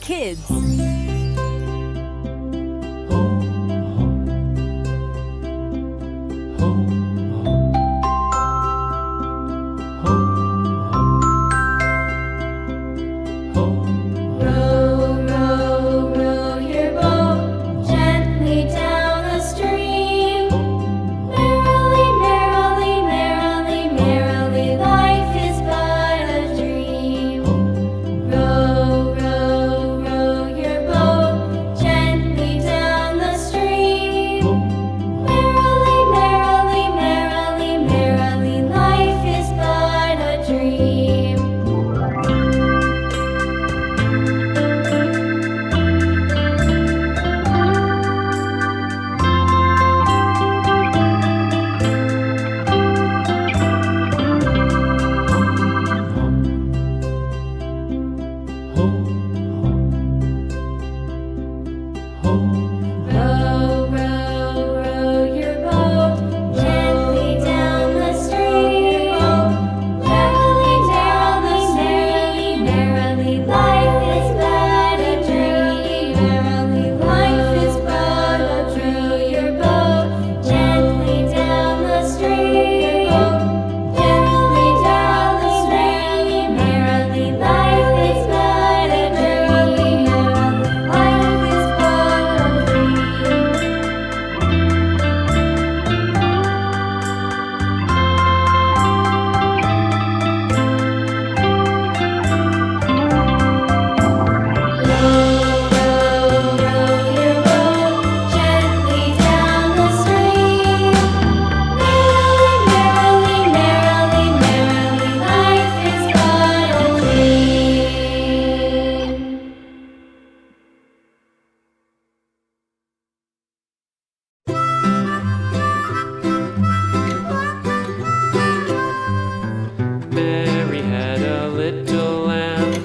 kids.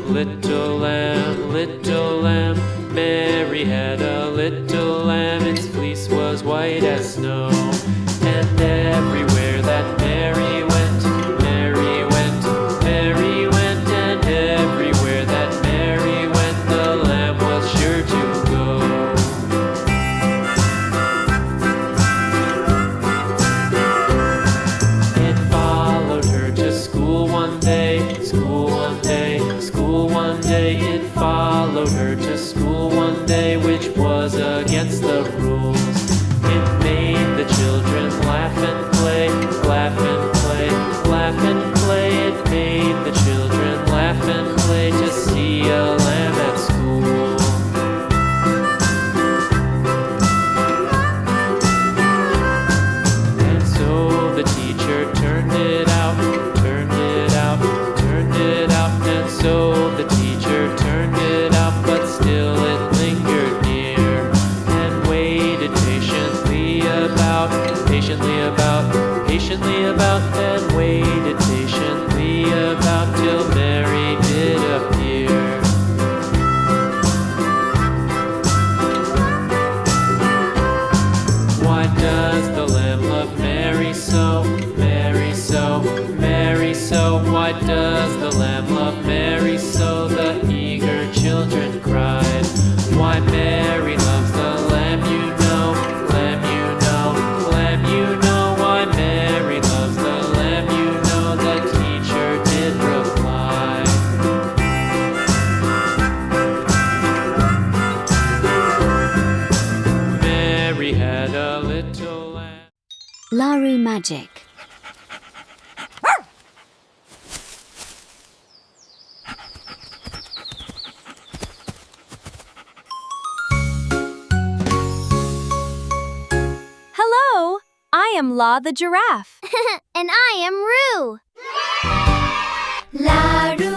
Little lamb, little lamb. Mary had a little lamb. Its fleece was white as snow. And everywhere that Mary went, Mary went, Mary went. And everywhere that Mary went, the lamb was sure to go. It followed her to school one day, school one day, school one day. It followed her to school one day, which was against the rules. It made the children laugh and play, laugh and play, laugh and play. It made the children laugh and play to see a lamb at school. And so the teacher turned it out, turned it out, turned it out. And so the teacher turned it out, but still it lingered near and waited patiently about, patiently about, patiently about, and waited patiently about till Mary did appear. Why does the lamb love Mary so, Mary so, Mary so? Why does the lamb love Mary so? The eager children cried. Why Mary loves the lamb, you know, lamb, you know, lamb, you know. Why Mary loves the lamb, you know, the teacher did reply. Mary had a little lamb. LaRu Magic. Hello, I am La the giraffe. And I am Rue. LaRu.